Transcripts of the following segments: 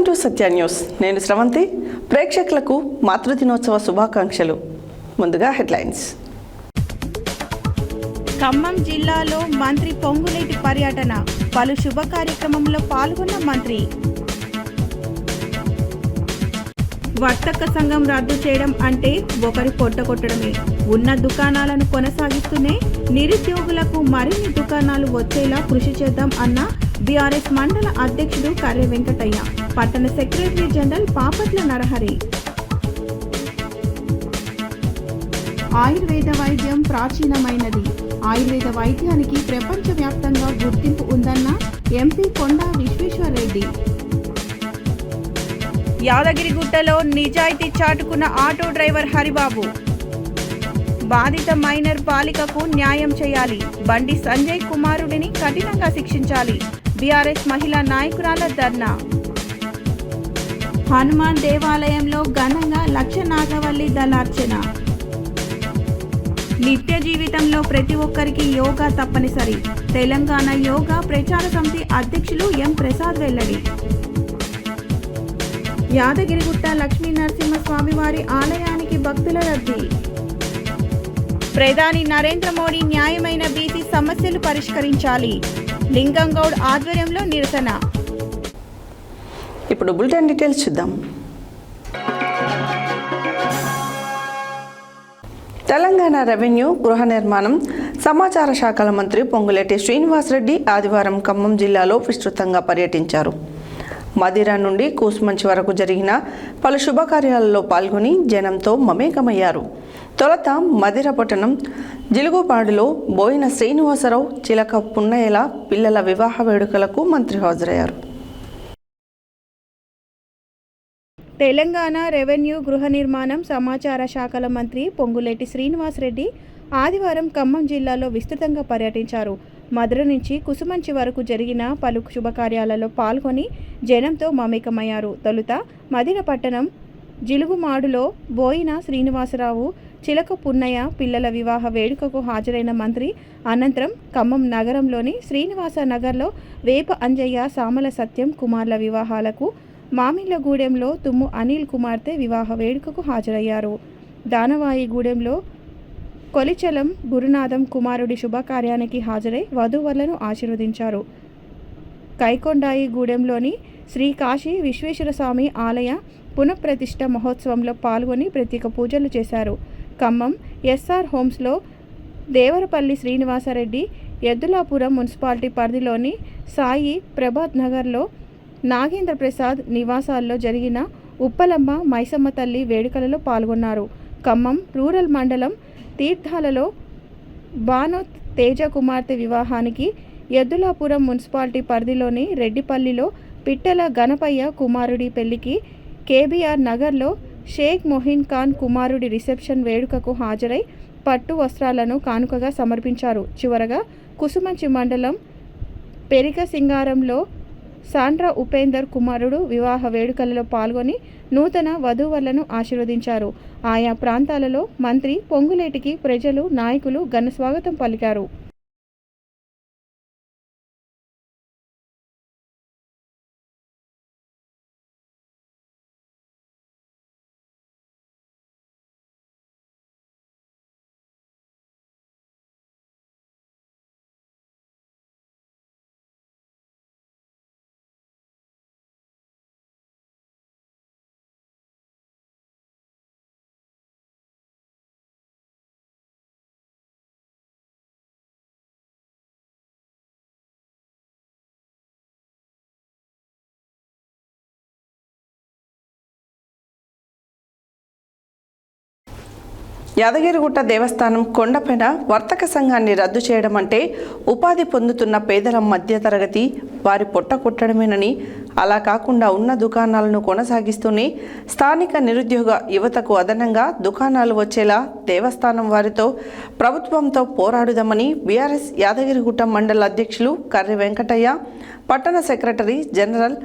Welcome to Satya news. నేను శ్రవంతి. ప్రేక్షకులకు మాతృదినోత్సవ శుభాకాంక్షలు. ముందుగా హెడ్లైన్స్. ఖమ్మం జిల్లాలో మంత్రి పొంగులేటి పర్యటన, పలు శుభ కార్యక్రమంలో పాల్గొన్న మంత్రి. వర్తక సంఘం రద్దు చేయడం అంటే ఒకరి పొట్ట కొట్టడమే. ఉన్న దుకాణాలను కొనసాగిస్తూనే నిరుద్యోగులకు మరిన్ని దుకాణాలు వచ్చేలా కృషి చేద్దాం అన్న బీఆర్ఎస్ మండల అధ్యక్షుడు కర్రె వెంకటయ్య. పట్టణ సెక్రటరీ జనరల్ పాపట్ల నరహరి. ఆయుర్వేద వైద్యం ప్రాచీనమైనది. ఆయుర్వేద వైద్యానికి ప్రపంచవ్యాప్తంగా గుర్తింపు ఉందన్న ఎంపీ కొండా విశ్వేశ్వరరెడ్డి. యాదగిరిగుట్టలో నిజాయితీ చాటుకున్న ఆటో డ్రైవర్ హరిబాబు. బాధిత మైనర్ బాలికకు న్యాయం చేయాలి. బండి సంజయ్ కుమారుడిని కఠినంగా శిక్షించాలి. బీఆర్ఎస్ మహిళా నాయకురాల ధర్నా. హనుమాన్ దేవాలయంలో ఘనంగా లక్ష నాగవల్లి దళార్చన. నిత్య జీవితంలో ప్రతి ఒక్కరికి యోగా తప్పనిసరి. తెలంగాణ యోగా ప్రచార సమితి అధ్యక్షులు ఎం ప్రసాద్ వెల్లడి. యాదగిరిగుట్ట లక్ష్మీ నరసింహస్వామి వారి ఆలయానికి భక్తుల రద్దీ. ప్రధాని నరేంద్ర మోడీ న్యాయమైన బీసీ సమస్యలు పరిష్కరించాలి. లింగంగౌడ్ ఆధ్వర్యంలో నిరసన. ఇప్పుడు బులెటిన్ డీటెయిల్స్ చూద్దాం. తెలంగాణ రెవెన్యూ, గృహ నిర్మాణం, సమాచార శాఖల మంత్రి పొంగులేటి శ్రీనివాసరెడ్డి ఆదివారం ఖమ్మం జిల్లాలో విస్తృతంగా పర్యటించారు. మదిర నుండి కూసుమంచి వరకు జరిగిన పలు శుభకార్యాలలో పాల్గొని జనంతో మమేకమయ్యారు. తొలుత మదిర పట్టణం జిలుగుపాడులో బోయిన శ్రీనివాసరావు, చిలక పున్నయ్యల పిల్లల వివాహ వేడుకలకు మంత్రి హాజరయ్యారు. తెలంగాణ రెవెన్యూ, గృహ నిర్మాణం, సమాచార శాఖల మంత్రి పొంగులేటి శ్రీనివాసరెడ్డి ఆదివారం ఖమ్మం జిల్లాలో విస్తృతంగా పర్యటించారు. మధుర నుంచి కుసుమంచి వరకు జరిగిన పలు శుభకార్యాలలో పాల్గొని జనంతో మమేకమయ్యారు. తొలుత మదిర పట్టణం జిలుగుమాడులో బోయిన శ్రీనివాసరావు, చిలక పున్నయ్య పిల్లల వివాహ వేడుకకు హాజరైన మంత్రి అనంతరం ఖమ్మం నగరంలోని శ్రీనివాస నగర్లో వేప అంజయ్య, సామల సత్యం కుమార్ల వివాహాలకు, మామిళ్ళగూడెంలో తుమ్ము అనిల్ కుమార్తె వివాహ వేడుకకు హాజరయ్యారు. దానవాయిగూడెంలో కొలిచలం గురునాథం కుమారుడి శుభకార్యానికి హాజరై వధూవరులను ఆశీర్వదించారు. కైకొండాయిగూడెంలోని శ్రీ కాశీ విశ్వేశ్వరస్వామి ఆలయ పునఃప్రతిష్ఠ మహోత్సవంలో పాల్గొని ప్రత్యేక పూజలు చేశారు. ఖమ్మం ఎస్ఆర్ హోమ్స్లో దేవరపల్లి శ్రీనివాసరెడ్డి, ఎద్దులాపురం మున్సిపాలిటీ పరిధిలోని సాయి ప్రభాత్ నగర్లో నాగేంద్ర ప్రసాద్ నివాసాల్లో జరిగిన ఉప్పలమ్మ మైసమ్మ తల్లి వేడుకలలో పాల్గొన్నారు. ఖమ్మం రూరల్ మండలం తీర్థాలలో బానో తేజ కుమార్తె వివాహానికి, ఎద్దులాపురం మున్సిపాలిటీ పరిధిలోని రెడ్డిపల్లిలో పిట్టల గణపయ్య కుమారుడి పెళ్లికి, కేబీఆర్ నగర్లో షేక్ మొహిన్ ఖాన్ కుమారుడి రిసెప్షన్ వేడుకకు హాజరై పట్టు వస్త్రాలను కానుకగా సమర్పించారు. చివరగా కుసుమంచి మండలం పెరిగసింగారంలో సాండ్రా ఉపేందర్ కుమారుడు వివాహ వేడుకలలో పాల్గొని నూతన వధూవరులను ఆశీర్వదించారు. ఆయా ప్రాంతాలలో మంత్రి పొంగులేటికి ప్రజలు, నాయకులు ఘన స్వాగతం పలికారు. యాదగిరిగుట్ట దేవస్థానం కొండపైన వర్తక సంఘాన్ని రద్దు చేయడం అంటే ఉపాధి పొందుతున్న పేదల మధ్యతరగతి వారి పొట్ట కొట్టడమేనని, అలా కాకుండా ఉన్న దుకాణాలను కొనసాగిస్తూనే స్థానిక నిరుద్యోగ యువతకు అదనంగా దుకాణాలు వచ్చేలా దేవస్థానం వారితో, ప్రభుత్వంతో పోరాడుదామని బీఆర్ఎస్ యాదగిరిగుట్ట మండల అధ్యక్షులు కర్రె వెంకటయ్య, పట్టణ సెక్రటరీ జనరల్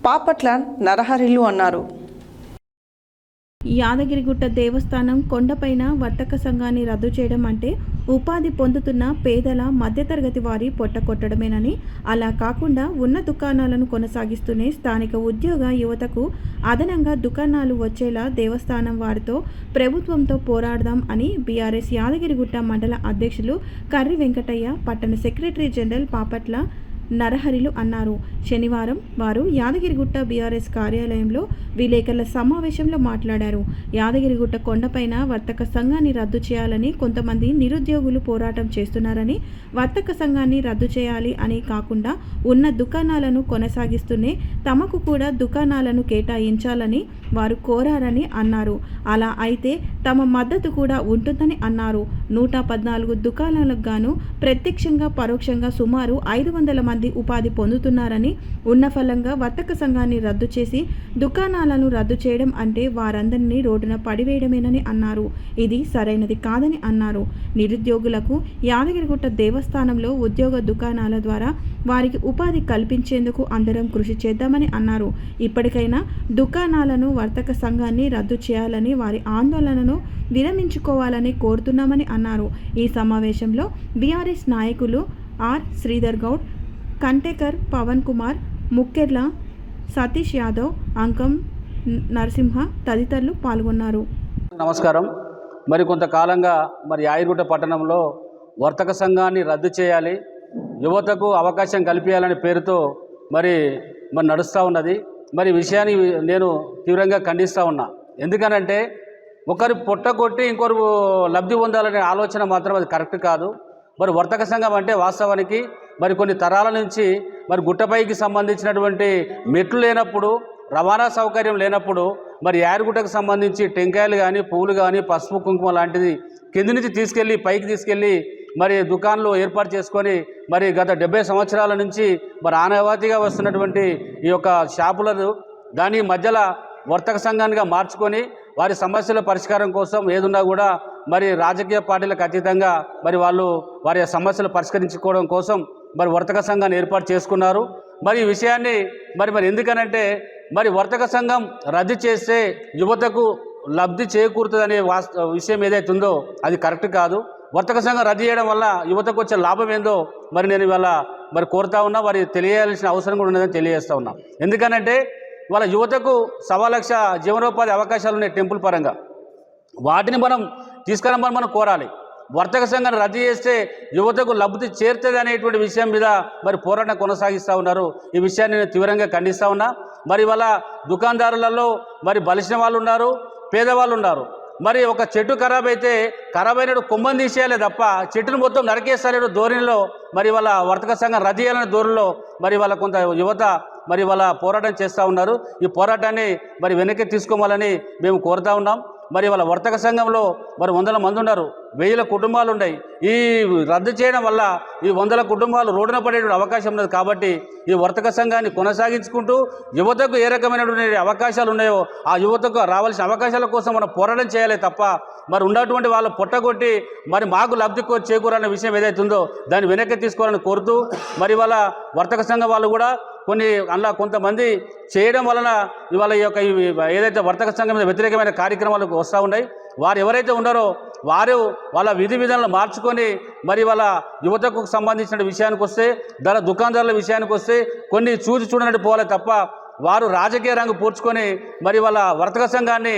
పాపట్ల నరహరిలు అన్నారు. యాదగిరిగుట్ట దేవస్థానం కొండపైన వర్తక సంఘాన్ని రద్దు చేయడం అంటే ఉపాధి పొందుతున్న పేదల మధ్యతరగతి వారి పొట్టకొట్టడమేనని, అలా కాకుండా ఉన్న దుకాణాలను కొనసాగిస్తూనే స్థానిక ఉద్యోగ యువతకు అదనంగా దుకాణాలు వచ్చేలా దేవస్థానం వారితో ప్రభుత్వంతో పోరాడదాం అని బీఆర్ఎస్ యాదగిరిగుట్ట మండల అధ్యక్షులు కర్రి వెంకటయ్య, పట్టణ సెక్రటరీ జనరల్ పాపట్ల నరహరిలు అన్నారు. శనివారం వారు యాదగిరిగుట్ట బీఆర్ఎస్ కార్యాలయంలో విలేకరుల సమావేశంలో మాట్లాడారు. యాదగిరిగుట్ట కొండపైన వర్తక సంఘాన్ని రద్దు చేయాలని కొంతమంది నిరుద్యోగులు పోరాటం చేస్తున్నారని, వర్తక సంఘాన్ని రద్దు చేయాలి అని కాకుండా ఉన్న దుకాణాలను కొనసాగిస్తూనే తమకు కూడా దుకాణాలను కేటాయించాలని వారు కోరారని అన్నారు. అలా అయితే తమ మద్దతు కూడా ఉంటుందని అన్నారు. 114 దుకాణాలకు గాను ప్రత్యక్షంగా పరోక్షంగా సుమారు 500 మంది ఉపాధి పొందుతున్నారని, ఉన్న ఫలంగా వర్తక సంఘాన్ని రద్దు చేసి దుకాణాలను రద్దు చేయడం అంటే వారందరినీ రోడ్డున పడివేయడమేనని అన్నారు. ఇది సరైనది కాదని అన్నారు. నిరుద్యోగులకు యాదగిరిగుట్ట దేవస్థానంలో ఉద్యోగ దుకాణాల ద్వారా వారికి ఉపాధి కల్పించేందుకు అందరం కృషి చేద్దామని అన్నారు. ఇప్పటికైనా దుకాణాలను వర్తక సంఘాన్ని రద్దు చేయాలని, వారి ఆందోళనను విరమించుకోవాలని కోరుతున్నామని అన్నారు. ఈ సమావేశంలో బీఆర్ఎస్ నాయకులు ఆర్ శ్రీధర్ గౌడ్, కంటేకర్ పవన్ కుమార్, ముక్కెర్ల సతీష్ యాదవ్, అంకం నరసింహ తదితరులు పాల్గొన్నారు. నమస్కారం. మరి కొంతకాలంగా యాదగిరిగుట్ట పట్టణంలో వర్తక సంఘాన్ని రద్దు చేయాలి, యువతకు అవకాశం కల్పించాలనే పేరుతో మరి నడుస్తూ ఉన్నది. మరి విషయాన్ని నేను తీవ్రంగా ఖండిస్తూ ఉన్నా. ఎందుకనంటే ఒకరు పొట్టగొట్టి ఇంకొకరు లబ్ధి పొందాలనే ఆలోచన మాత్రం అది కరెక్ట్ కాదు. మరి వర్తక సంఘం అంటే వాస్తవానికి కొన్ని తరాల నుంచి గుట్టపైకి సంబంధించినటువంటి మెట్లు లేనప్పుడు, రవాణా సౌకర్యం లేనప్పుడు యాదగిరిగుట్టకు సంబంధించి టెంకాయలు కానీ, పువ్వులు కానీ, పసుపు కుంకుమ లాంటిది కింది నుంచి తీసుకెళ్ళి పైకి తీసుకెళ్ళి దుకాణాలు ఏర్పాటు చేసుకొని గత 70 సంవత్సరాల నుంచి ఆనవాయితీగా వస్తున్నటువంటి ఈ యొక్క షాపులను దాని మధ్యలో వర్తక సంఘానిగా మార్చుకొని వారి సమస్యల పరిష్కారం కోసం ఏదున్నా కూడా రాజకీయ పార్టీలకు అతీతంగా వాళ్ళు వారి సమస్యలు పరిష్కరించుకోవడం కోసం వర్తక సంఘాన్ని ఏర్పాటు చేసుకున్నారు. ఈ విషయాన్ని ఎందుకనంటే వర్తక సంఘం రద్దు చేస్తే యువతకు లబ్ధి చేకూరుతుందనే విషయం ఏదైతే ఉందో అది కరెక్ట్ కాదు. వర్తక సంఘం రద్దు చేయడం వల్ల యువతకు వచ్చే లాభం ఏందో నేను ఇవాళ కోరుతా ఉన్నా. తెలియాల్సిన అవసరం కూడా ఉన్నదని తెలియజేస్తూ ఉన్నా. ఎందుకనంటే వాళ్ళ యువతకు 1.25 లక్ష జీవనోపాధి అవకాశాలు ఉన్నాయి టెంపుల్ పరంగా. వాటిని మనం తీసుకురమ్మని మనం కోరాలి. వర్తక సంఘాన్ని రద్దు చేస్తే యువతకు లబ్ధి చేరుతుంది అనేటువంటి విషయం మీద పోరాటం కొనసాగిస్తూ ఉన్నారు. ఈ విషయాన్ని నేను తీవ్రంగా ఖండిస్తూ ఉన్నా. వాళ్ళ దుకాణదారులలో బలిసిన వాళ్ళు ఉన్నారు, పేదవాళ్ళు ఉన్నారు. ఒక చెట్టు ఖరాబ్ అయితే ఖరాబ్ అయినట్టు కొమ్మని తీసేయాలి తప్ప చెట్టును మొత్తం నరికేస్తానే ధోరణిలో వాళ్ళ వర్తక సంఘం రద్దు చేయాలనే ధోరణిలో వాళ్ళ కొంత యువత వాళ్ళ పోరాటం చేస్తూ ఉన్నారు. ఈ పోరాటాన్ని వెనక్కి తీసుకోవాలని మేము కోరుతా ఉన్నాం. వాళ్ళ వర్తక సంఘంలో 100 మంది ఉన్నారు, 1000 కుటుంబాలు ఉన్నాయి. ఈ రద్దు చేయడం వల్ల ఈ 100 కుటుంబాలు రోడ్డున పడేటువంటి అవకాశం ఉన్నది. కాబట్టి ఈ వర్తక సంఘాన్ని కొనసాగించుకుంటూ యువతకు ఏ రకమైనటువంటి అవకాశాలు ఉన్నాయో ఆ యువతకు రావాల్సిన అవకాశాల కోసం మనం పోరాటం చేయాలి తప్ప ఉన్నటువంటి వాళ్ళు పొట్టగొట్టి మాకు లబ్ధి చేకూరనే విషయం ఏదైతే ఉందో దాన్ని వెనక్కి తీసుకోవాలని కోరుతూ వాళ్ళ వర్తక సంఘం వాళ్ళు కూడా అందులో కొంతమంది చేయడం వలన ఇవాళ ఈ యొక్క ఏదైతే వర్తక సంఘం మీద వ్యతిరేకమైన కార్యక్రమాలకు వస్తూ ఉన్నాయి. వారు ఎవరైతే ఉన్నారో వారు వాళ్ళ విధి విధానాలు మార్చుకొని వాళ్ళ యువతకు సంబంధించిన విషయానికి వస్తే, దుకాణదారుల విషయానికి వస్తే కొన్ని చూసి చూడనట్టు పోవాలి తప్ప వారు రాజకీయ రంగు పూడ్చుకొని వాళ్ళ వర్తక సంఘాన్ని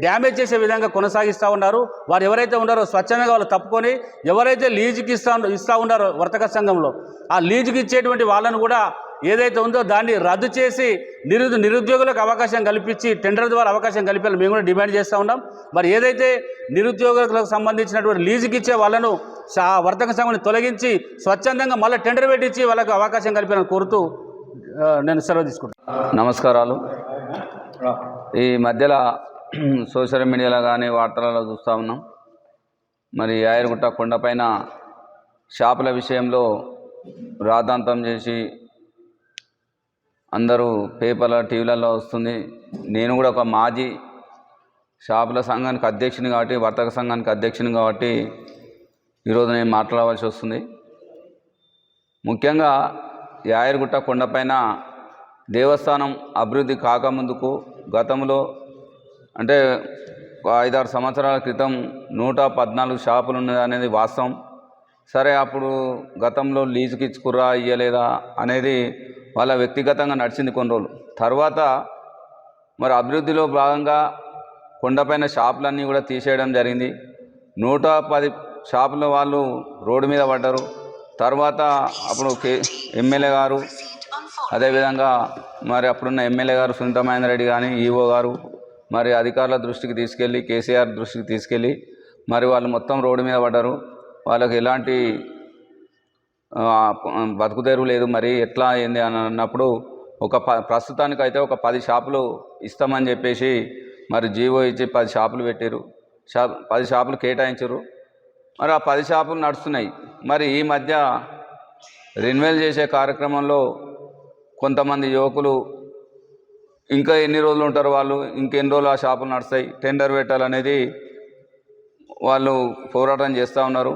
డ్యామేజ్ చేసే విధంగా కొనసాగిస్తూ ఉన్నారు. వారు ఎవరైతే ఉన్నారో స్వచ్ఛందంగా వాళ్ళు తప్పుకొని ఎవరైతే లీజుకి ఇస్తూ ఉన్నారో వర్తక సంఘంలో ఆ లీజుకి ఇచ్చేటువంటి వాళ్ళను కూడా ఏదైతే ఉందో దాన్ని రద్దు చేసి నిరుద్యోగులకు అవకాశం కల్పించి టెండర్ ద్వారా అవకాశం కల్పించాలని మేము కూడా డిమాండ్ చేస్తూ ఉన్నాం. ఏదైతే నిరుద్యోగులకు సంబంధించినటువంటి లీజుకి ఇచ్చే వాళ్ళను వర్తక సంఘాన్ని తొలగించి స్వచ్ఛందంగా మళ్ళీ టెండర్ పెట్టించి వాళ్ళకు అవకాశం కల్పించాలని కోరుతూ నేను సెలవు తీసుకుంటాను. నమస్కారాలు. ఈ మధ్యలో సోషల్ మీడియాలో కానీ వార్తలలో చూస్తూ ఉన్నాం. యాదగిరిగుట్ట కొండపైన షాపుల విషయంలో రాద్ధాంతం చేసి అందరూ పేపర్ల టీవీలలో వస్తుంది. నేను కూడా ఒక మాజీ షాపుల సంఘానికి అధ్యక్షుని కాబట్టి, వర్తక సంఘానికి అధ్యక్షుని కాబట్టి ఈరోజు నేను మాట్లాడవలసి వస్తుంది. ముఖ్యంగా యాదగిరిగుట్ట కొండపైన దేవస్థానం అభివృద్ధి కాకముందుకు గతంలో అంటే 5-6 సంవత్సరాల క్రితం 114 షాపులు ఉన్నది అనేది వాస్తవం. సరే, అప్పుడు గతంలో లీజుకి ఇచ్చుకుర్రా ఇయ్యలేదా అనేది వాళ్ళ వ్యక్తిగతంగా నడిచింది కొన్ని రోజులు. తర్వాత మరి అభివృద్ధిలో భాగంగా కొండపైన షాపులన్నీ కూడా తీసేయడం జరిగింది. 110 షాపుల వాళ్ళు రోడ్డు మీద పడ్డారు. తర్వాత అప్పుడు ఎమ్మెల్యే గారు, అదేవిధంగా మరి అప్పుడున్న ఎమ్మెల్యే గారు సునీత మహేందర్ రెడ్డి కానీ, ఈఓ గారు మరి అధికారుల దృష్టికి తీసుకెళ్ళి, కేసీఆర్ దృష్టికి తీసుకెళ్ళి మరి వాళ్ళు మొత్తం రోడ్డు మీద పడ్డారు. వాళ్ళకి ఎలాంటి బతుకుదేరు లేదు. మరి ఎట్లా అయింది అని అన్నప్పుడు ప్రస్తుతానికైతే ఒక 10 షాపులు ఇస్తామని చెప్పేసి మరి జీవో ఇచ్చి 10 షాపులు పెట్టారు. 10 షాపులు కేటాయించారు. మరి ఆ 10 షాపులు నడుస్తున్నాయి. మరి ఈ మధ్య రెన్యువల్ చేసే కార్యక్రమంలో కొంతమంది యువకులు ఇంకా ఎన్ని రోజులు ఉంటారు, వాళ్ళు ఇంకెన్ని రోజులు ఆ షాపులు నడుస్తాయి, టెండర్ పెట్టాలనేది వాళ్ళు పోరాటం చేస్తూ ఉన్నారు.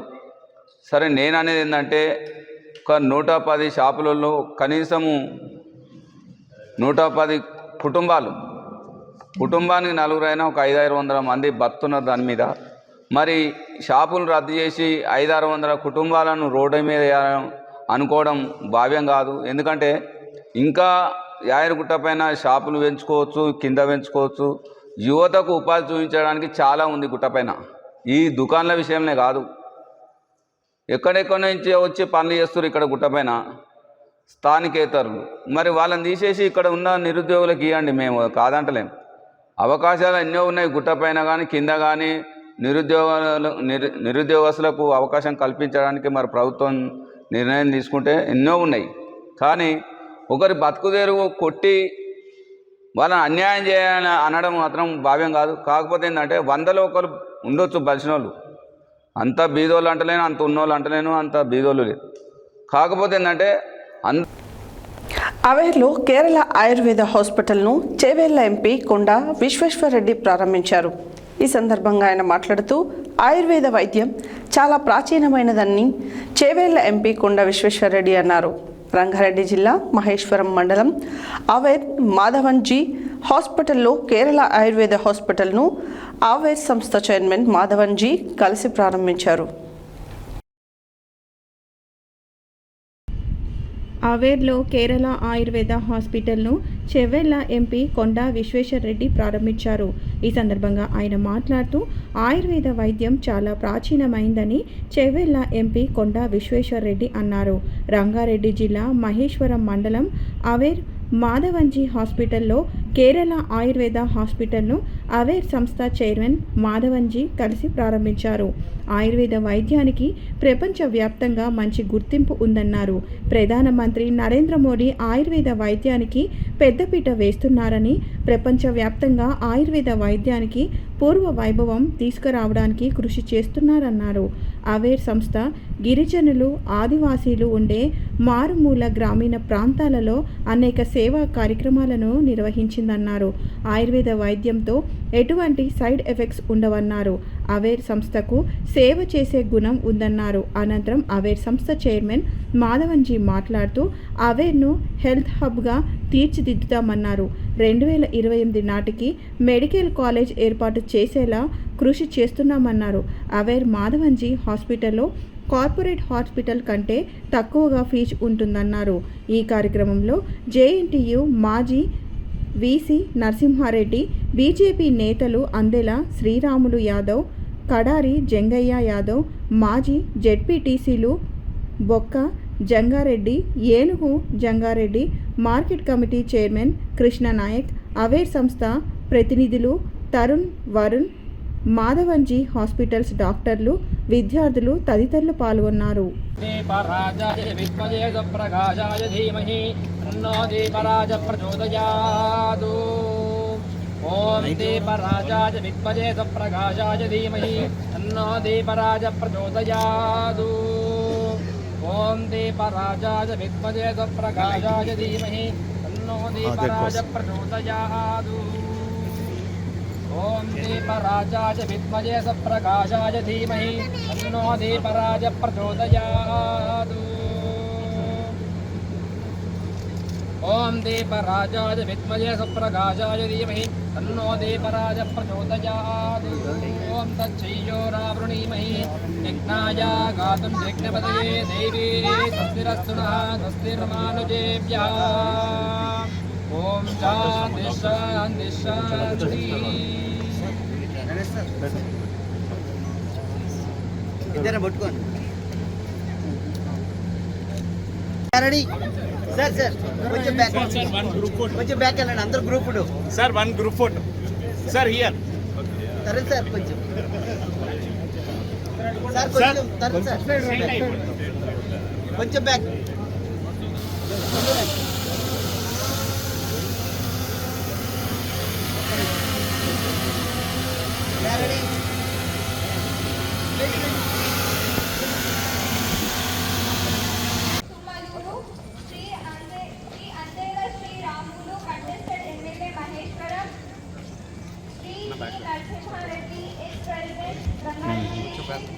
సరే, నేను అనేది ఏంటంటే ఒక 110 షాపులలో కనీసము 110 కుటుంబానికి నలుగురైనా ఒక 500-600 మంది బతున్నారు దాని మీద. మరి షాపులు రద్దు చేసి 500-600 కుటుంబాలను రోడ్డు మీద అనుకోవడం భావ్యం కాదు. ఎందుకంటే ఇంకా యాయరగుట్ట పైన షాపులు పెంచుకోవచ్చు, కింద పెంచుకోవచ్చు. యువతకు ఉపాధి చూపించడానికి చాలా ఉంది గుట్టపైన. ఈ దుకాణాల విషయంలో కాదు, ఎక్కడెక్కడి నుంచి వచ్చి పనులు చేస్తారు ఇక్కడ గుట్టపైన స్థానికేతరులు. మరి వాళ్ళని తీసేసి ఇక్కడ ఉన్న నిరుద్యోగులకు ఇవ్వండి, మేము కాదంటలేం. అవకాశాలు ఎన్నో ఉన్నాయి గుట్టపైన కానీ కింద కానీ. నిరుద్యోగస్తులకు అవకాశం కల్పించడానికి మరి ప్రభుత్వం నిర్ణయం తీసుకుంటే ఎన్నో ఉన్నాయి. కానీ ఒకరి బతుకుదేరు కొట్టి వాళ్ళని అన్యాయం చేయాలని అనడం మాత్రం భావ్యం కాదు. కాకపోతే ఏంటంటే 100లో ఒకరు ఉండొచ్చు బలిసిన వాళ్ళు. అంత బీదోళ్ళు అంటలేను, అంత ఉన్నోళ్ళు అంటలేను, అంత బీదోళ్ళు లేదు. కాకపోతే ఏంటంటే అవేర్లో కేరళ ఆయుర్వేద హాస్పిటల్ను చేవెళ్ల ఎంపీ కొండ విశ్వేశ్వరరెడ్డి ప్రారంభించారు. ఈ సందర్భంగా ఆయన మాట్లాడుతూ ఆయుర్వేద వైద్యం చాలా ప్రాచీనమైనదని చేవెళ్ల ఎంపీ కొండ విశ్వేశ్వరరెడ్డి అన్నారు. రంగారెడ్డి జిల్లా మహేశ్వరం మండలం అవేర్ మాధవన్జీ హాస్పిటల్లో కేరళ ఆయుర్వేద హాస్పిటల్ను అవేర్ సంస్థ చైర్మన్ మాధవన్జీ కలిసి ప్రారంభించారు. అవేర్లో కేరళ ఆయుర్వేద హాస్పిటల్ను చెవెళ్ల ఎంపీ కొండ విశ్వేశ్వరరెడ్డి ప్రారంభించారు. ఈ సందర్భంగా ఆయన మాట్లాడుతూ ఆయుర్వేద వైద్యం చాలా ప్రాచీనమైందని చెవెళ్ల ఎంపీ కొండ విశ్వేశ్వరరెడ్డి అన్నారు. రంగారెడ్డి జిల్లా మహేశ్వరం మండలం అవేర్ మాధవన్జీ హాస్పిటల్లో కేరళ ఆయుర్వేద హాస్పిటల్ను అవేర్ సంస్థ చైర్మన్ మాధవన్జీ కలిసి ప్రారంభించారు. ఆయుర్వేద వైద్యానికి ప్రపంచవ్యాప్తంగా మంచి గుర్తింపు ఉందన్నారు. ప్రధానమంత్రి నరేంద్ర మోడీ ఆయుర్వేద వైద్యానికి పెద్దపీట వేస్తున్నారని, ప్రపంచవ్యాప్తంగా ఆయుర్వేద వైద్యానికి పూర్వ వైభవం తీసుకురావడానికి కృషి చేస్తున్నారన్నారు. అవేర్ సంస్థ గిరిజనులు, ఆదివాసీలు ఉండే మారుమూల గ్రామీణ ప్రాంతాలలో అనేక సేవా కార్యక్రమాలను నిర్వహించిందన్నారు. ఆయుర్వేద వైద్యంతో ఎటువంటి సైడ్ ఎఫెక్ట్స్ ఉండవన్నారు. అవేర్ సంస్థకు సేవ చేసే గుణం ఉందన్నారు. అనంతరం అవేర్ సంస్థ చైర్మన్ మాధవన్జీ మాట్లాడుతూ అవేర్ను హెల్త్ హబ్గా తీర్చిదిద్దుతామన్నారు. 2028 నాటికి మెడికల్ కాలేజ్ ఏర్పాటు చేసేలా కృషి చేస్తున్నామన్నారు. అవేర్ మాధవన్జీ హాస్పిటల్లో కార్పొరేట్ హాస్పిటల్ కంటే తక్కువగా ఫీజు ఉంటుందన్నారు. ఈ కార్యక్రమంలో జేఎన్టీయు మాజీ వీసీ నరసింహారెడ్డి, బీజేపీ నేతలు అందెల శ్రీరాములు యాదవ్, కడారి జంగయ్య యాదవ్, మాజీ జెడ్పీటీసీలు బొక్క జంగారెడ్డి, ఏనుగు Jangareddy, market committee chairman Krishna Nayak, aware సంస్థ ప్రతినిధులు తరుణ్, వరుణ్, మాధవన్జీ హాస్పిటల్స్ డాక్టర్లు, విద్యార్థులు తదితరులు పాల్గొన్నారు. ఓం దీపరాజాయ విద్మహే సప్రకాశాయ ధీమహి తన్నో దీపరాజ ప్రచోదయాత్. ఓం దీపరాజాయ విద్మహే సప్రకాశాయ ధీమహి తన్నో దీపరాజ ప్రచోదయాత్. ఓం దీపరాజాయ విద్మహే సప్రకాశాయ ధీమహి తన్నో దీపరాజ ప్రచోదయాత్. ఓం దీపరాజాయ విద్మహే సుప్రకాశాయ ధీమహి తన్నో దీపరాజ ప్రచోదయాత్. ఓం తచ్చయ్యోరావృణీమహి యజ్ఞాయ గాతుం యజ్ఞపతయే దేవీ స్వస్తిరస్తు నః స్వస్తిర్మానుజేభ్యः. ఓం శాంతి శాంతి శాంతి. ఇద్దరు పట్టుకోండి. రెడీ సార్ సార్ కొంచెం బ్యాక్ కొంచెం బ్యాక్ వెళ్ళండి అందరు group photo sir 1 group photo sir here సరే సార్ కొంచెం సార్ కొంచెం తరుణ్ సార్ కొంచెం back ready Shri Andela Shri Ramulu contested MLA Maheshwaram. Shri Narasimha Reddy ex president Rangareddy.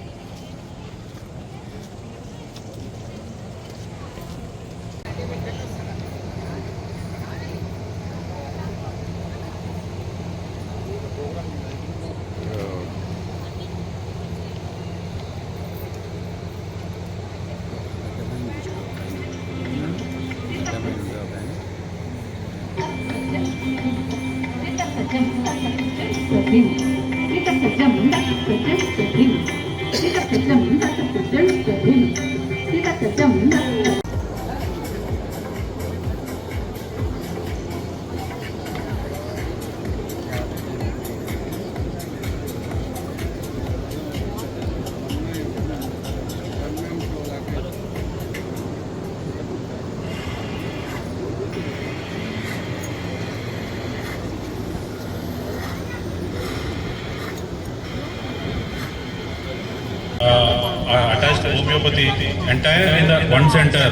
Attached homeopathy entire in the one center.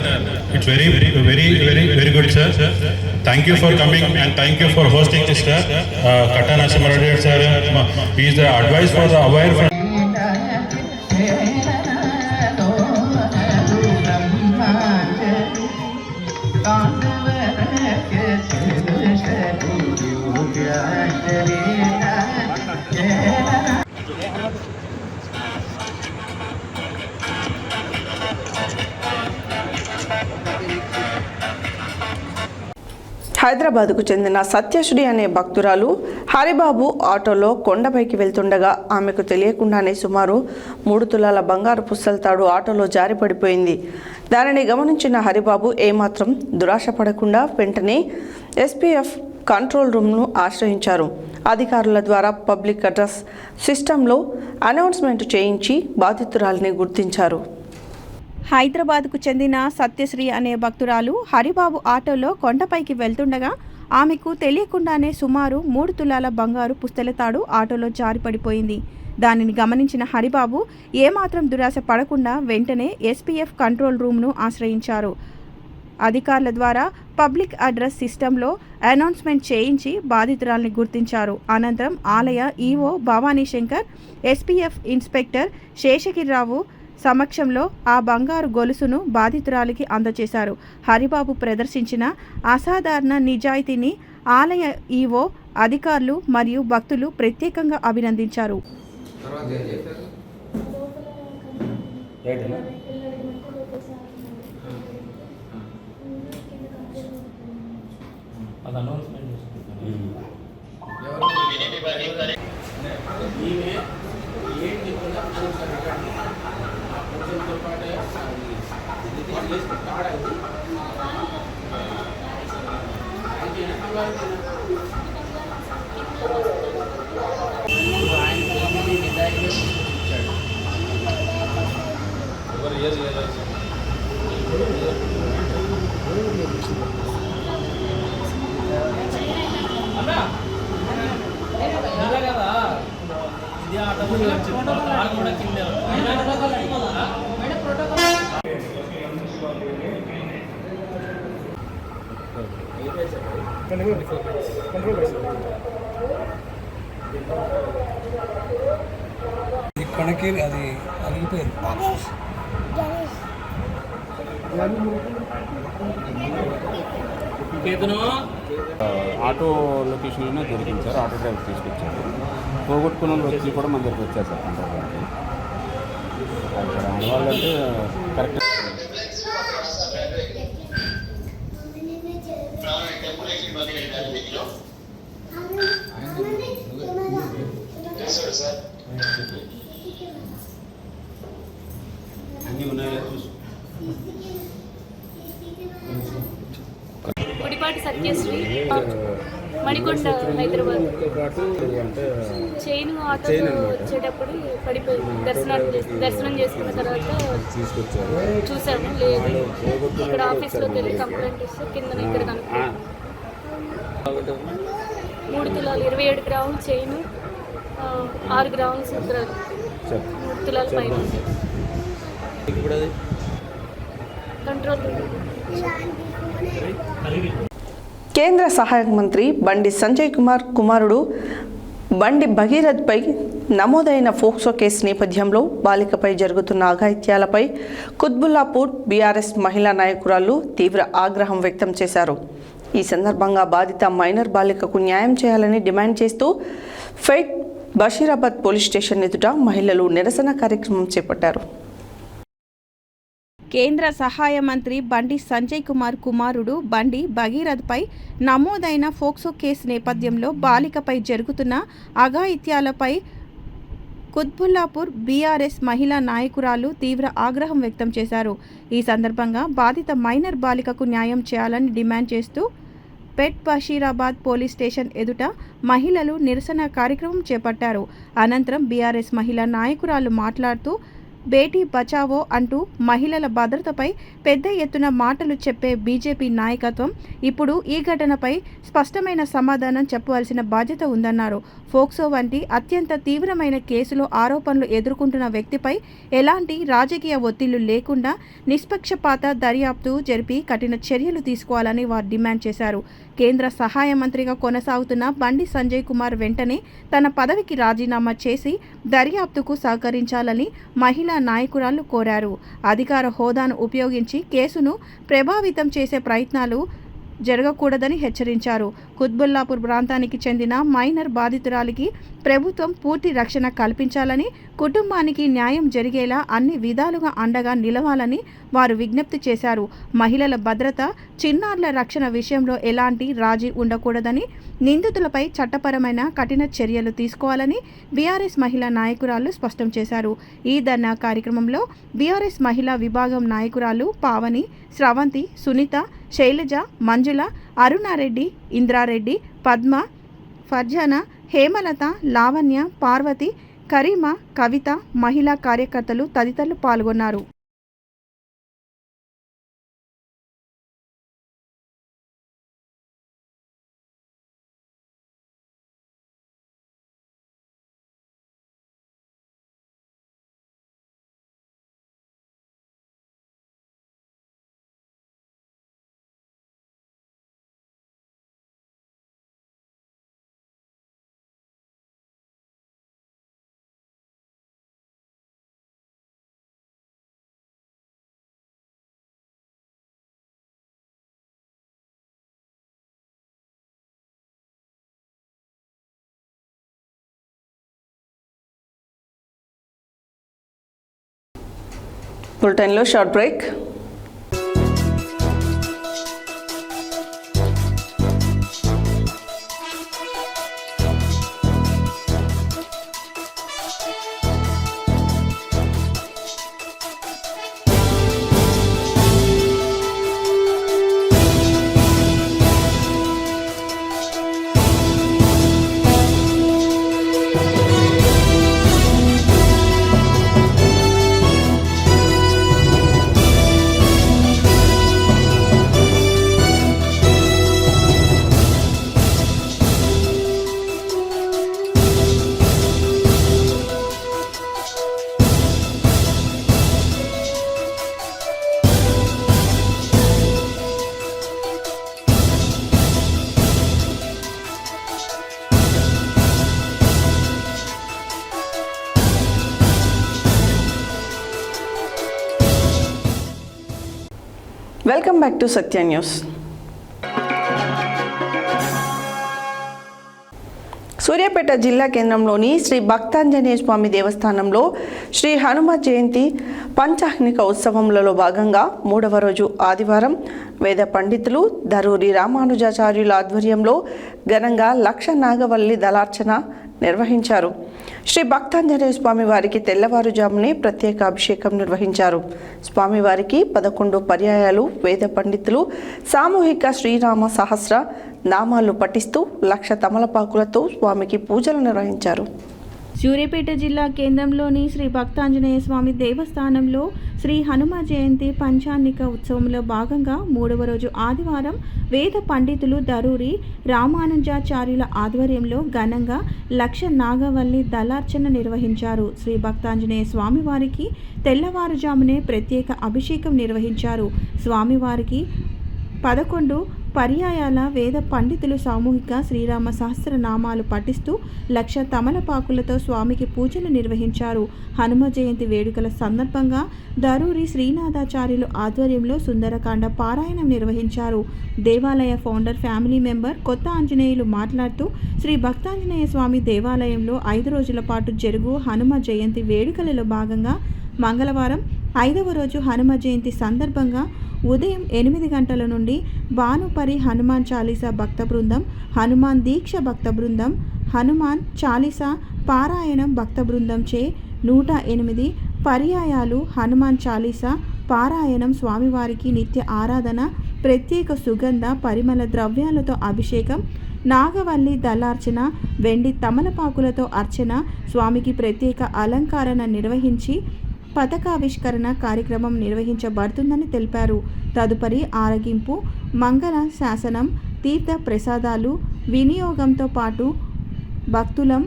It's very good, sir. Thank you for coming and thank you for hosting this, sir. Katta Narasimha Reddy sir, he is the advice for the aware. హైదరాబాద్కు చెందిన సత్యశ్రీ అనే భక్తురాలు హరిబాబు ఆటోలో కొండపైకి వెళ్తుండగా ఆమెకు తెలియకుండానే సుమారు 3 తులాల బంగారు పుస్తలతాడు ఆటోలో జారి పడిపోయింది. దానిని గమనించిన హరిబాబు ఏమాత్రం దురాశ పడకుండా వెంటనే ఎస్పీఎఫ్ కంట్రోల్ రూమ్ను ఆశ్రయించారు. అధికారుల ద్వారా పబ్లిక్ అడ్రస్ సిస్టంలో అనౌన్స్మెంట్ చేయించి బాధితురాలిని గుర్తించారు. హైదరాబాద్కు చెందిన సత్యశ్రీ అనే భక్తురాలు హరిబాబు ఆటోలో కొండపైకి వెళ్తుండగా ఆమెకు తెలియకుండానే సుమారు 3 తులాల బంగారు పుస్తలతాడు ఆటోలో జారిపడిపోయింది. దానిని గమనించిన హరిబాబు ఏమాత్రం దురాశ పడకుండా వెంటనే ఎస్పీఎఫ్ కంట్రోల్ రూమ్ను ఆశ్రయించారు. అధికారుల ద్వారా పబ్లిక్ అడ్రస్ సిస్టంలో అనౌన్స్మెంట్ చేయించి బాధితురాల్ని గుర్తించారు. అనంతరం ఆలయ EO Bhavani Shankar, SPF inspector Seshagiri Rao సమక్షంలో ఆ బంగారు గొలుసును బాధితురాలికి అందజేశారు. హరిబాబు ప్రదర్శించిన అసాధారణ నిజాయితీని ఆలయ ఈవో, అధికారులు మరియు భక్తులు ప్రత్యేకంగా అభినందించారు. కొనకి అది అరిగిపోయింది. ఆటో లొకేషన్లోనే దొరికింది సార్. ఆటో డ్రైవర్ తీసుకొచ్చారు. పోగొట్టుకున్న వ్యక్తులు కూడా మన దగ్గరికి వచ్చారు సార్ కంట్రోల్కి. వాళ్ళంటే కరెక్ట్ అన్నీ ఉన్నాయా చూసి గుడిపాటి సత్యశ్రీ, మణికొండ, హైదరాబాద్. చైన్ ఆటోలో వచ్చేటప్పుడు పడిపోయింది. దర్శనం చేసుకున్న తర్వాత చూసాము, లేదు. ఇక్కడ ఆఫీస్లోకి వెళ్ళి కంప్లైంట్ ఇస్తే కింద ఇక్కడ కనుక్కున్నాం. 3 తులాలు 27 గ్రాములు చైన్, 6 గ్రాములు సూత్రాలు, 3 తులాల పైన కంట్రోల్. కేంద్ర సహాయ మంత్రి బండి సంజయ్ కుమార్ కుమారుడు బండి భగీరథ్పై నమోదైన ఫోక్సో కేసు నేపథ్యంలో బాలికపై జరుగుతున్న అఘాయిత్యాలపై కుత్బుల్లాపూర్ బీఆర్ఎస్ మహిళా నాయకురాలు తీవ్ర ఆగ్రహం వ్యక్తం చేశారు. ఈ సందర్భంగా బాధిత మైనర్ బాలికకు న్యాయం చేయాలని డిమాండ్ చేస్తూ ఫెయిట్ బషీరాబాద్ పోలీస్ స్టేషన్ ఎదుట మహిళలు నిరసన కార్యక్రమం చేపట్టారు. కేంద్ర సహాయ మంత్రి బండి సంజయ్ కుమార్ కుమారుడు బండి భగీరథ్పై నమోదైన ఫోక్సో కేసు నేపథ్యంలో బాలికపై జరుగుతున్న అఘాయిత్యాలపై కుత్బుల్లాపూర్ బీఆర్ఎస్ మహిళా నాయకురాలు తీవ్ర ఆగ్రహం వ్యక్తం చేశారు. ఈ సందర్భంగా బాధిత మైనర్ బాలికకు న్యాయం చేయాలని డిమాండ్ చేస్తూ పెట్ బషీరాబాద్ పోలీస్ స్టేషన్ ఎదుట మహిళలు నిరసన కార్యక్రమం చేపట్టారు. అనంతరం బీఆర్ఎస్ మహిళా నాయకురాలు మాట్లాడుతూ బేటీ బచావో అంటూ మహిళల భద్రతపై పెద్ద ఎత్తున మాటలు చెప్పే బీజేపీ నాయకత్వం ఇప్పుడు ఈ ఘటనపై స్పష్టమైన సమాధానం చెప్పవలసిన బాధ్యత ఉందన్నారు. ఫోక్సో వంటి అత్యంత తీవ్రమైన కేసులో ఆరోపణలు ఎదుర్కొంటున్న వ్యక్తిపై ఎలాంటి రాజకీయ ఒత్తిళ్లు లేకుండా నిష్పక్షపాత దర్యాప్తు జరిపి కఠిన చర్యలు తీసుకోవాలని వారు డిమాండ్ చేశారు. కేంద్ర సహాయ మంత్రిగా కొనసాగుతున్న బండి సంజయ్ కుమార్ వెంటనే తన పదవికి రాజీనామా చేసి దర్యాప్తుకు సహకరించాలని మహిళా నాయకురాలు కోరారు. అధికార హోదాను ఉపయోగించి కేసును ప్రభావితం చేసే ప్రయత్నాలు జరగకూడదని హెచ్చరించారు. కుత్బుల్లాపూర్ ప్రాంతానికి చెందిన మైనర్ బాధితురాలికి ప్రభుత్వం పూర్తి రక్షణ కల్పించాలని, కుటుంబానికి న్యాయం జరిగేలా అన్ని విధాలుగా అండగా నిలవాలని వారు విజ్ఞప్తి చేశారు. మహిళల భద్రత, చిన్నారుల రక్షణ విషయంలో ఎలాంటి రాజీ ఉండకూడదని, నిందితులపై చట్టపరమైన కఠిన చర్యలు తీసుకోవాలని బీఆర్ఎస్ మహిళా నాయకురాలు స్పష్టం చేశారు. ఈ ధర్నా కార్యక్రమంలో బీఆర్ఎస్ మహిళా విభాగం నాయకురాలు పావని, స్రవంతి, సునీత, శైలజ, మంజుల, అరుణారెడ్డి, ఇంద్రారెడ్డి, పద్మ, ఫర్జానా, హేమలత, లావణ్య, పార్వతి, కరీమా, కవిత, మహిళా కార్యకర్తలు తదితరులు పాల్గొన్నారు. బులెటిన్లో short break. Welcome back to Satya news. Suryapet జిల్లా కేంద్రంలోని శ్రీ భక్తాంజనేయ స్వామి దేవస్థానంలో శ్రీ హనుమ జయంతి పంచాహ్నిక ఉత్సవములలో భాగంగా 3వ రోజు ఆదివారం వేద పండితులు దరూరి రామానుజాచార్యుల ఆధ్వర్యంలో ఘనంగా లక్ష నాగవల్లి దళార్చన నిర్వహించారు. శ్రీ భక్తాంజనేయ స్వామి వారికి తెల్లవారుజామునే ప్రత్యేక అభిషేకం నిర్వహించారు. స్వామివారికి 11 పర్యాయాలు వేద పండితులు సామూహిక శ్రీరామ సహస్ర నామాలు పఠిస్తూ లక్ష తమలపాకులతో స్వామికి పూజలు నిర్వహించారు. సూర్యాపేట జిల్లా కేంద్రంలోని శ్రీ భక్తాంజనేయ స్వామి దేవస్థానంలో శ్రీ హనుమ జయంతి పంచాహ్నిక ఉత్సవంలో భాగంగా 3వ రోజు ఆదివారం వేద పండితులు దరూరి రామానుజాచార్యుల ఆధ్వర్యంలో ఘనంగా లక్ష నాగవల్లి దళార్చన నిర్వహించారు. శ్రీ భక్తాంజనేయ స్వామి వారికి తెల్లవారుజామునే ప్రత్యేక అభిషేకం నిర్వహించారు. స్వామివారికి 11 పర్యాయాల వేద పండితులు సామూహిక శ్రీరామ సహస్రనామాలు పఠిస్తూ లక్ష తమలపాకులతో స్వామికి పూజలు నిర్వహించారు. హనుమ జయంతి వేడుకల సందర్భంగా దరూరి శ్రీనాథాచార్యులు ఆధ్వర్యంలో సుందరకాండ పారాయణం నిర్వహించారు. దేవాలయ ఫౌండర్ ఫ్యామిలీ మెంబర్ కొత్త ఆంజనేయులు మాట్లాడుతూ శ్రీ భక్తాంజనేయ స్వామి దేవాలయంలో 5 రోజుల పాటు జరుగు హనుమ జయంతి వేడుకలలో భాగంగా మంగళవారం 5వ రోజు హనుమ జయంతి సందర్భంగా ఉదయం 8 గంటల నుండి భానుపరి హనుమాన్ చాలీసా భక్త బృందం, హనుమాన్ దీక్ష భక్త బృందం, హనుమాన్ చాలీసా పారాయణం భక్త బృందం చే 108 పర్యాయాలు హనుమాన్ చాలీసా పారాయణం, స్వామివారికి నిత్య ఆరాధన, ప్రత్యేక సుగంధ పరిమళ ద్రవ్యాలతో అభిషేకం, నాగవల్లి దళార్చన, వెండి తమలపాకులతో అర్చన, స్వామికి ప్రత్యేక అలంకరణ నిర్వహించి పతాకావిష్కరణ కార్యక్రమం నిర్వహించబడుతుందని తెలిపారు. తదుపరి ఆరగింపు, మంగళ శాసనం, తీర్థ ప్రసాదాలు వినియోగంతో పాటు భక్తులం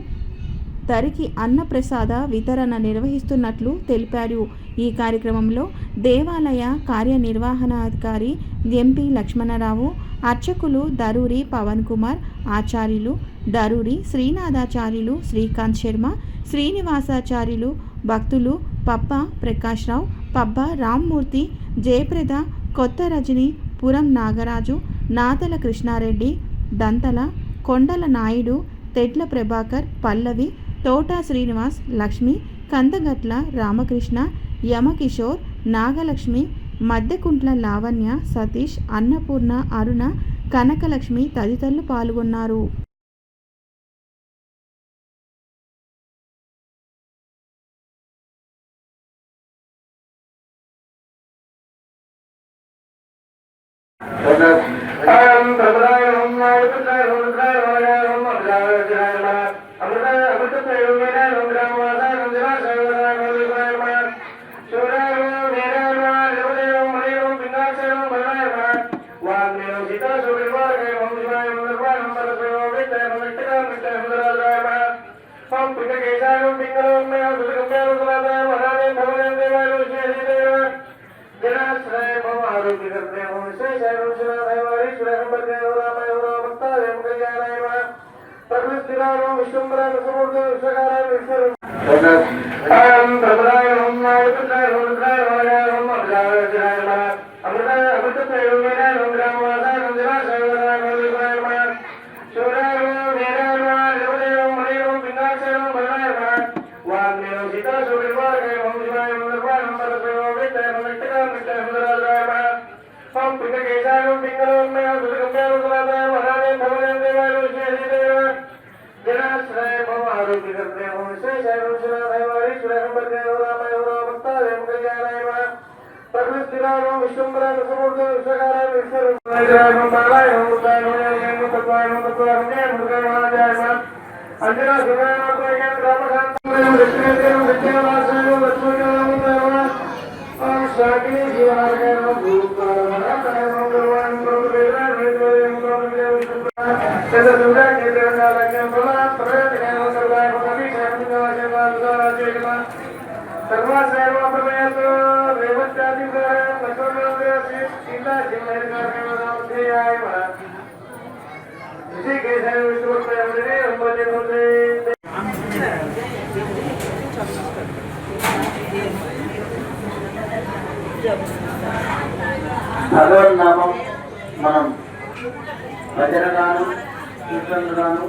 దరికి అన్నప్రసాద వితరణ నిర్వహిస్తున్నట్లు తెలిపారు. ఈ కార్యక్రమంలో దేవాలయ కార్యనిర్వహణాధికారి ఎంపీ లక్ష్మణరావు, అర్చకులు దరూరి పవన్ కుమార్, ఆచార్యులు దరూరి శ్రీనాథాచార్యులు శ్రీకాంత్ శర్మ, శ్రీనివాసాచార్యులు, భక్తులు పప్ప ప్రకాశ్రావు, పబ్బ రామ్మూర్తి, జయప్రద, కొత్త రజని, పురం నాగరాజు, నాతల కృష్ణారెడ్డి, దంతల, కొండల నాయుడు, తెడ్ల ప్రభాకర్, పల్లవి, తోటా శ్రీనివాస్, లక్ష్మి, కందగట్ల రామకృష్ణ, యమకిషోర్, నాగలక్ష్మి, మద్దెకుంట్ల లావణ్య, సతీష్, అన్నపూర్ణ, అరుణ, కనకలక్ష్మి తదితరులు పాల్గొన్నారు. భగవన్నామం మనం భజనగాను కీర్తనగాను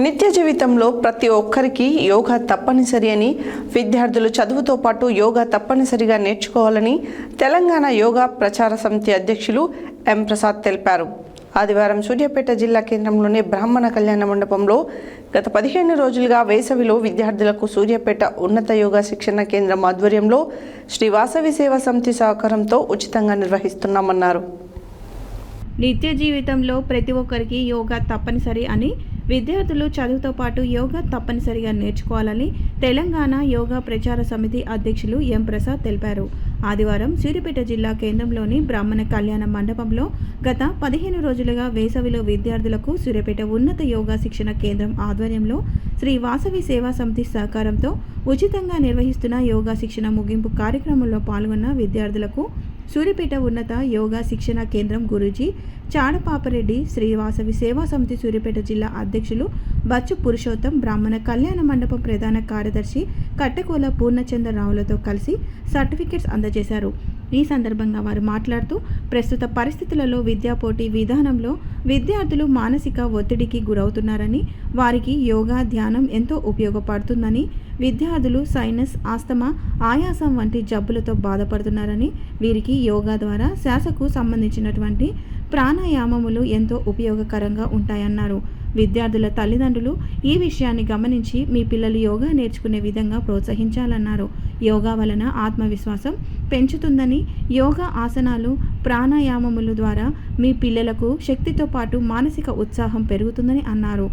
నిత్య జీవితంలో ప్రతి ఒక్కరికి యోగా తప్పనిసరి అని, విద్యార్థులు చదువుతో పాటు యోగా తప్పనిసరిగా నేర్చుకోవాలని తెలంగాణ యోగా ప్రచార సమితి అధ్యక్షులు ఎం ప్రసాద్ తెలిపారు. ఆదివారం సూర్యాపేట జిల్లా కేంద్రంలోని బ్రాహ్మణ కళ్యాణ మండపంలో గత 15 రోజులుగా వేసవిలో విద్యార్థులకు సూర్యాపేట ఉన్నత యోగా శిక్షణ కేంద్రం ఆధ్వర్యంలో శ్రీ వాసవి సేవా సమితి సహకారంతో ఉచితంగా నిర్వహిస్తున్నామన్నారు. నిత్య జీవితంలో ప్రతి ఒక్కరికి యోగా తప్పనిసరి అని, విద్యార్థులు చదువుతో పాటు యోగా తప్పనిసరిగా నేర్చుకోవాలని తెలంగాణ యోగా ప్రచార సమితి అధ్యక్షులు ఎం ప్రసాద్ తెలిపారు. ఆదివారం సూర్యాపేట జిల్లా కేంద్రంలోని బ్రాహ్మణ కళ్యాణ మండపంలో గత 15 రోజులుగా వేసవిలో విద్యార్థులకు సూర్యాపేట ఉన్నత యోగా శిక్షణ కేంద్రం ఆధ్వర్యంలో శ్రీ వాసవి సేవా సమితి సహకారంతో ఉచితంగా నిర్వహిస్తున్న యోగా శిక్షణ ముగింపు కార్యక్రమంలో పాల్గొన్న విద్యార్థులకు సూర్యాపేట ఉన్నత యోగా శిక్షణ కేంద్రం గురూజీ చాడపాపరెడ్డి, శ్రీ వాసవి సేవా సమితి సూర్యాపేట జిల్లా అధ్యక్షులు బచ్చు పురుషోత్తం, బ్రాహ్మణ కళ్యాణ మండపం ప్రధాన కార్యదర్శి కట్టెకోల పూర్ణచంద్రరావులతో కలిసి సర్టిఫికెట్స్ అందజేశారు. ఈ సందర్భంగా వారు మాట్లాడుతూ ప్రస్తుత పరిస్థితులలో విద్యా పోటీ విధానంలో విద్యార్థులు మానసిక ఒత్తిడికి గురవుతున్నారని, వారికి యోగా ధ్యానం ఎంతో ఉపయోగపడుతుందని, విద్యార్థులు సైనస్, ఆస్తమా, ఆయాసం వంటి జబ్బులతో బాధపడుతున్నారని, వీరికి యోగా ద్వారా శ్వాసకు సంబంధించినటువంటి ప్రాణాయామములు ఎంతో ఉపయోగకరంగా ఉంటాయన్నారు. విద్యార్థుల తల్లిదండ్రులు ఈ విషయాన్ని గమనించి మీ పిల్లలు యోగా నేర్చుకునే విధంగా ప్రోత్సహించాలన్నారు. యోగా వలన ఆత్మవిశ్వాసం పెంచుతుందని, యోగా ఆసనాలు, ప్రాణాయామముల ద్వారా మీ పిల్లలకు శక్తితో పాటు మానసిక ఉత్సాహం పెరుగుతుందని అన్నారు.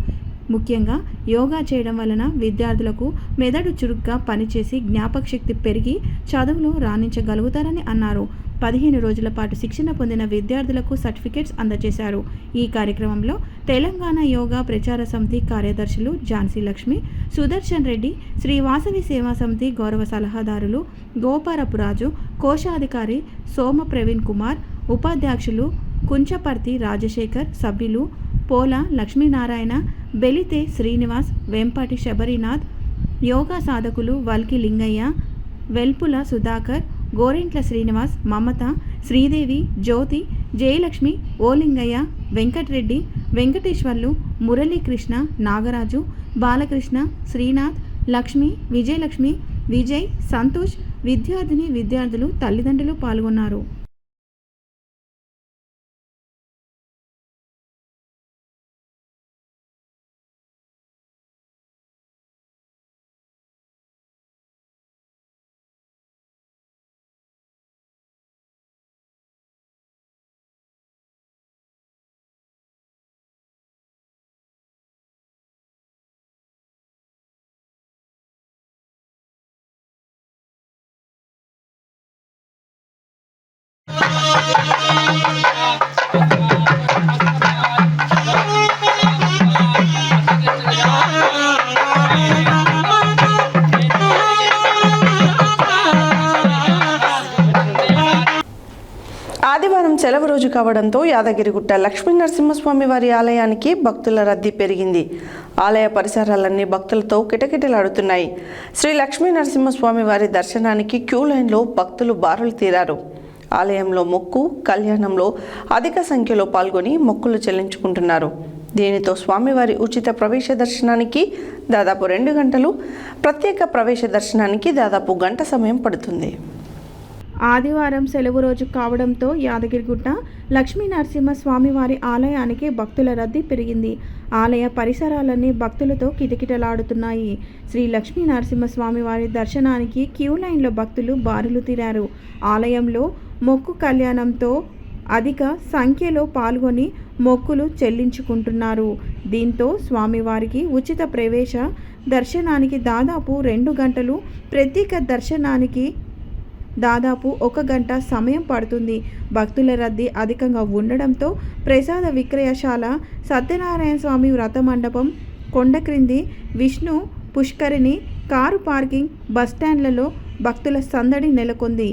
ముఖ్యంగా యోగా చేయడం వలన విద్యార్థులకు మెదడు చురుగ్గా పనిచేసి జ్ఞాపక శక్తి పెరిగి చదువులో రాణించగలుగుతారని అన్నారు. 15 రోజుల పాటు శిక్షణ పొందిన విద్యార్థులకు సర్టిఫికెట్స్ అందజేశారు. ఈ కార్యక్రమంలో తెలంగాణ యోగా ప్రచార సమితి కార్యదర్శులు ఝాన్సీ లక్ష్మి, సుదర్శన్ రెడ్డి, శ్రీ వాసవి సేవా సమితి గౌరవ సలహాదారులు గోపారపు రాజు, కోశాధికారి సోమ ప్రవీణ్ కుమార్, ఉపాధ్యక్షులు కుంచపర్తి రాజశేఖర్, సభ్యులు పోల లక్ష్మీనారాయణ, బెలితే శ్రీనివాస్, వెంపటి శబరినాథ్, యోగా సాధకులు వల్కి లింగయ్య, వెల్పుల సుధాకర్, గోరెంట్ల శ్రీనివాస్, మమత, శ్రీదేవి, జ్యోతి, జయలక్ష్మి, ఓలింగయ్య, వెంకటరెడ్డి, వెంకటేశ్వర్లు, మురళీకృష్ణ, నాగరాజు, బాలకృష్ణ, శ్రీనాథ్, లక్ష్మి, విజయలక్ష్మి, విజయ్, సంతోష్, విద్యార్థులు, తల్లిదండ్రులు పాల్గొన్నారు. ఆదివారం సెలవు రోజు కావడంతో యాదగిరిగుట్ట లక్ష్మీ నరసింహస్వామి వారి ఆలయానికి భక్తుల రద్దీ పెరిగింది. ఆలయ పరిసరాలన్నీ భక్తులతో కిటకిటలాడుతున్నాయి. శ్రీ లక్ష్మీ నరసింహస్వామి వారి దర్శనానికి క్యూ లైన్లో భక్తులు బారులు తీరారు. ఆలయంలో మొక్కు కళ్యాణంలో అధిక సంఖ్యలో పాల్గొని మొక్కులు చెల్లించుకుంటున్నారు. దీనితో స్వామివారి ఉచిత ప్రవేశ దర్శనానికి దాదాపు 2 గంటలు, ప్రత్యేక ప్రవేశ దర్శనానికి దాదాపు గంట సమయం పడుతుంది. ఆదివారం సెలవు రోజు కావడంతో యాదగిరిగుట్ట లక్ష్మీ నరసింహస్వామి వారి ఆలయానికి భక్తుల రద్దీ పెరిగింది. ఆలయ పరిసరాలన్నీ భక్తులతో కిటకిటలాడుతున్నాయి. శ్రీ లక్ష్మీ నరసింహస్వామి వారి దర్శనానికి క్యూ లైన్లో భక్తులు బారులు తీరారు. ఆలయంలో మొక్కు కళ్యాణంతో అధిక సంఖ్యలో పాల్గొని మొక్కులు చెల్లించుకుంటున్నారు. దీంతో స్వామివారికి ఉచిత ప్రవేశ దర్శనానికి దాదాపు 2 గంటలు, ప్రత్యేక దర్శనానికి దాదాపు 1 గంట సమయం పడుతుంది. భక్తుల రద్దీ అధికంగా ఉండడంతో ప్రసాద విక్రయశాల, సత్యనారాయణ స్వామి వ్రత మండపం, కొండక్రింది విష్ణు పుష్కరిణి, కారు పార్కింగ్, బస్టాండ్లలో భక్తుల సందడి నెలకొంది.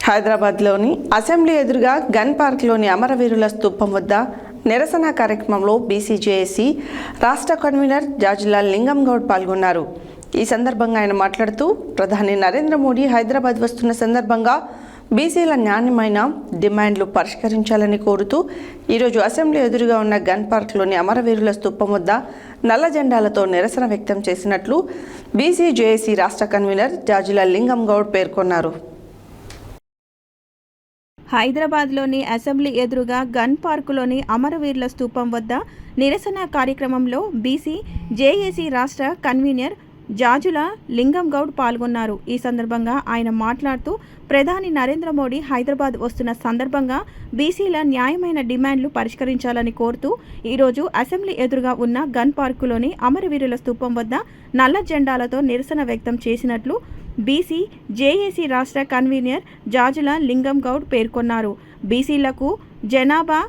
హైదరాబాద్లోని అసెంబ్లీ ఎదురుగా గన్ పార్క్లోని అమరవీరుల స్తూపం వద్ద నిరసన కార్యక్రమంలో బీసీజేఏసీ రాష్ట్ర కన్వీనర్ జాజులాల్ లింగం గౌడ్ పాల్గొన్నారు. ఈ సందర్భంగా ఆయన మాట్లాడుతూ ప్రధాని నరేంద్ర మోడీ హైదరాబాద్ వస్తున్న సందర్భంగా బీసీల న్యాయమైన డిమాండ్లు పరిష్కరించాలని కోరుతూ ఈరోజు అసెంబ్లీ ఎదురుగా ఉన్న గన్ పార్క్లోని అమరవీరుల స్తూపం వద్ద నల్ల జెండాలతో నిరసన వ్యక్తం చేసినట్లు బీసీజేఏసీ రాష్ట్ర కన్వీనర్ జాజులాల్ లింగం గౌడ్ పేర్కొన్నారు. హైదరాబాద్లోని అసెంబ్లీ ఎదురుగా గన్ పార్కులోని అమరవీరుల స్తూపం వద్ద నిరసన కార్యక్రమంలో బీసీజేఏసీ రాష్ట్ర కన్వీనర్ జాజుల లింగం గౌడ్ పాల్గొన్నారు. ఈ సందర్భంగా ఆయన మాట్లాడుతూ ప్రధాని నరేంద్ర మోడీ హైదరాబాద్ వస్తున్న సందర్భంగా బీసీల న్యాయమైన డిమాండ్లు పరిష్కరించాలని కోరుతూ ఈరోజు అసెంబ్లీ ఎదురుగా ఉన్న గన్ పార్కులోని అమరవీరుల స్తూపం వద్ద నల్ల జెండాలతో నిరసన వ్యక్తం చేసినట్లు బీసీజేఏసీ రాష్ట్ర కన్వీనర్ జాజుల లింగం గౌడ్ పేర్కొన్నారు. బీసీలకు జనాభా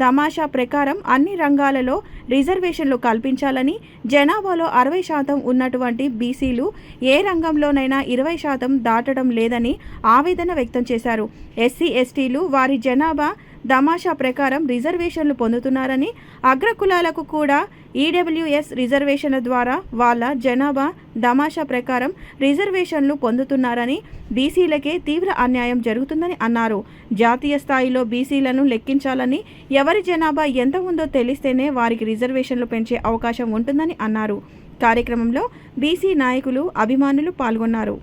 దమాషా ప్రకారం అన్ని రంగాలలో రిజర్వేషన్లు కల్పించాలని, జనాభాలో 60% ఉన్నటువంటి బీసీలు ఏ రంగంలోనైనా 20% దాటడం లేదని ఆవేదన వ్యక్తం చేశారు. ఎస్సీ ఎస్టీలు వారి జనాభా దమాషా ప్రకారం రిజర్వేషన్లు పొందుతున్నారని, అగ్రకులాలకు కూడా ఈడబ్ల్యూఎస్ రిజర్వేషన్ల ద్వారా వాళ్ళ జనాభా దమాషా ప్రకారం రిజర్వేషన్లు పొందుతున్నారని, బీసీలకే తీవ్ర అన్యాయం జరుగుతుందని అన్నారు. జాతీయ స్థాయిలో బీసీలను లెక్కించాలని, ఎవరి జనాభా ఎంత ఉందో తెలిస్తేనే వారికి రిజర్వేషన్లు పెంచే అవకాశం ఉంటుందని అన్నారు. కార్యక్రమంలో బీసీ నాయకులు, అభిమానులు పాల్గొన్నారు.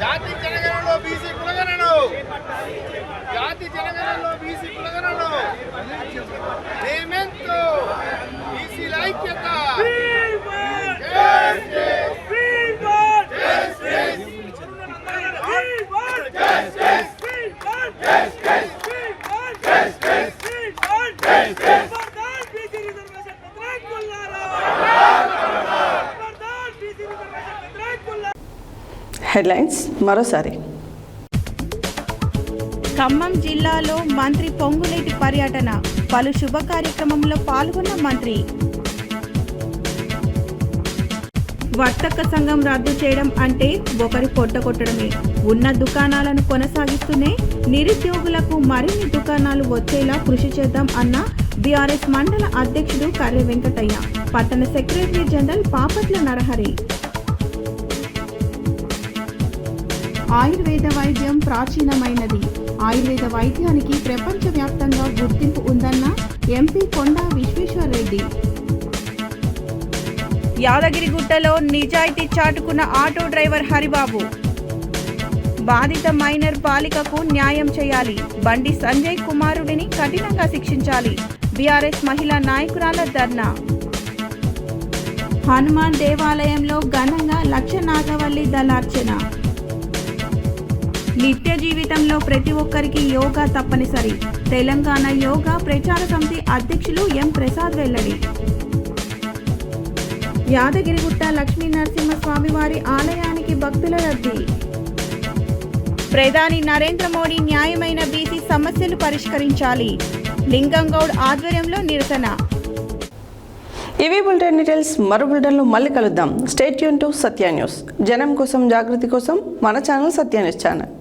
జాతి జనగణనలో బీసీ కులగణను, జాతి జనగణనలో బీసీ కులగణను మేమెంతో బీసీల ఐక్యత. హెడ్లైన్స్ మరోసారి. ఖమ్మం జిల్లాలో మంత్రి పొంగులేటి పర్యటన, పలు శుభ కార్యక్రమంలో పాల్గొన్న మంత్రి. వర్తక సంఘం రద్దు చేయడం అంటే ఒకరి పొట్ట కొట్టడమే. ఉన్న దుకాణాలను కొనసాగిస్తూనే నిరుద్యోగులకు మరిన్ని దుకాణాలు వచ్చేలా కృషి చేద్దాం అన్న బీఆర్ఎస్ మండల అధ్యక్షుడు కర్రె వెంకటయ్య. పట్టణ సెక్రటరీ జనరల్ పాపట్ల నరహరి. ఆయుర్వేద వైద్యం ప్రాచీనమైనది. ఆయుర్వేద వైద్యానికి ప్రపంచవ్యాప్తంగా గుర్తింపు ఉందన్న ఎంపీ కొండా విశ్వేశ్వరరెడ్డి. యాదగిరిగుట్టలో నిజాయితీ చాటుకున్న ఆటో డ్రైవర్ హరిబాబు. బాధిత మైనర్ బాలికకు న్యాయం చేయాలి. బండి సంజయ్ కుమారుడిని కఠినంగా శిక్షించాలి. బీఆర్ఎస్ మహిళా నాయకురాల ధర్నా. హనుమాన్ దేవాలయంలో ఘనంగా లక్ష నాగవల్లి దళార్చన. నిత్య జీవితంలో ప్రతి ఒక్కరికి యోగా తప్పనిసరి. తెలంగాణ యోగా ప్రచార సమితి అధ్యక్షులు ఎం ప్రసాద్ వెల్లడి. యాదగిరిగుట్ట లక్ష్మీ నరసింహస్వామి వారి ఆలయానికి భక్తుల రద్దీ. ప్రధాని నరేంద్ర మోడీ న్యాయమైన బీసీ సమస్యలు పరిష్కరించాలి. లింగంగౌడ్ ఆధ్వర్యంలో నిరసన. ఇవి బులెటిన్ డీటెయిల్స్. మరో బులెటిన్లో మళ్ళీ కలుద్దాం. Stay tune to Satya news. జనం కోసం, జాగృతి కోసం మన ఛానల్ సత్య న్యూస్ ఛానల్.